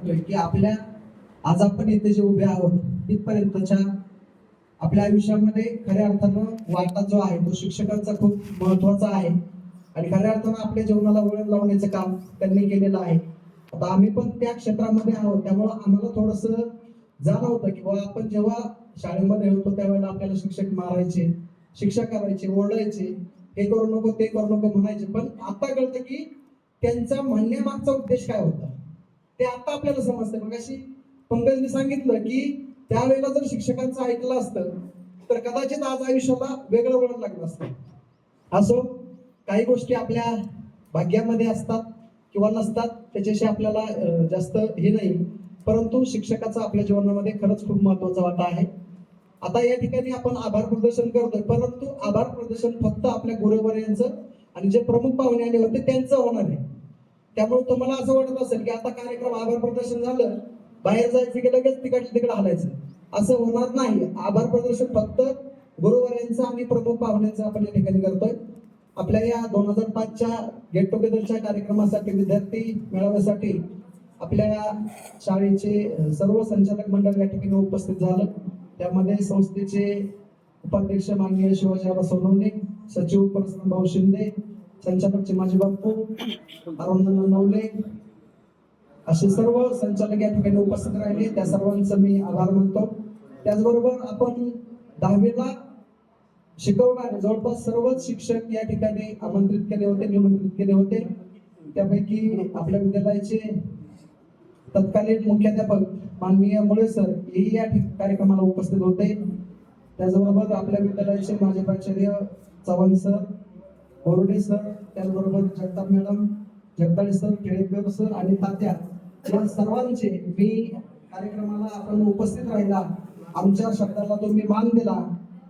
वाटतोय की आज आपण इथे जे उभे आहोत तिथपर्यंतच्या आपल्या आयुष्यामध्ये खऱ्या अर्थानं वाटा जो आहे तो शिक्षकांचा खूप महत्वाचा आहे आणि खऱ्या अर्थानं आपल्या जीवनाला वळण लावण्याचं काम त्यांनी केलेलं आहे. आता आम्ही पण त्या क्षेत्रामध्ये आहोत, त्यामुळं आम्हाला थोडंसं जाणवतं की बाबा आपण जेव्हा शाळेमध्ये होतो त्यावेळेला आपल्याला शिक्षक मारायचे, शिक्षा करायचे, ओरडायचे, हे करू नको ते करू नको म्हणायचे. पण आता कळतं की त्यांचा म्हणण्यामागचा उद्देश काय होता ते आता आपल्याला समजतं. मगाशी पंकजने सांगितलं की त्यावेळेला जर शिक्षकांचं ऐकलं असतं तर कदाचित आज आयुष्याला वेगळं वळण लागलं असतं. असो, काही गोष्टी आपल्या भाग्यामध्ये असतात किंवा नसतात, त्याच्याशी आपल्याला जास्त हे नाही, परंतु शिक्षकाचा आपल्या जीवनामध्ये खरंच खूप महत्वाचा वाटा आहे. आता या ठिकाणी आपण आभार प्रदर्शन करतोय, परंतु आभार प्रदर्शन फक्त आपल्या गुरुवर्यांचं आणि जे प्रमुख पाहुणे आले होते त्यांचं होणार आहे. त्यामुळे तुम्हाला असं वाटत असेल की आता कार्यक्रम आभार प्रदर्शन झालं, बाहेर जायचं की लगेच तिकडे हलायचं, असं होणार नाही. आभार प्रदर्शन फक्त गुरुवर्यांचं आणि प्रमुख पाहुण्यांचं आपण या ठिकाणी करतोय. आपल्या या 2005च्या गेट टुगेदरच्या कार्यक्रमासाठी, विद्यार्थी मेळाव्यासाठी आपल्या शाळेचे सर्व संचालक मंडळ या ठिकाणी उपस्थित झालं. त्यामध्ये संस्थेचे उपाध्यक्ष माननीय शिवाजीराव सोनवणे, सचिव भाऊ शिंदे, संचालक चिमाजी बाप्पू, अरुण नवले, असे सर्व संचालक या ठिकाणी उपस्थित राहिले. त्या सर्वांचं मी आभार मानतो. त्याचबरोबर आपण 10वीला शिकवणारे जवळपास सर्वच शिक्षक या ठिकाणी आमंत्रित केले होते, निमंत्रित केले होते. त्यापैकी आपल्या विद्यालयाचे तत्कालीन मुख्याध्यापक माननीय मुळे सर हेही या कार्यक्रमाला उपस्थित होते. त्याचबरोबर आपल्या विद्यालयाचे माजी प्राचार्य चव्हाण सर, बोर्डे सर, त्याचबरोबर Jagtap madam, Jagdale sir, Kelekar sir आणि तात्या, या सर्वांचे मी कार्यक्रमाला आपण उपस्थित राहिला, आमच्या शब्दाला तुम्ही मान दिला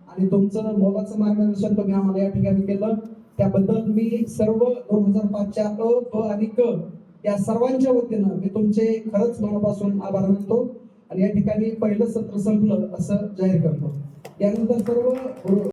आणि तुमचं मोलाचं मार्गदर्शन तुम्ही आम्हाला या ठिकाणी केलं, त्याबद्दल मी सर्व 2005च्या अ, ब आणि क या सर्वांच्या वतीनं मी तुमचे खरंच मनापासून आभार मानतो आणि या ठिकाणी पहिलं सत्र संपलं असं जाहीर करतो. यानंतर सर्व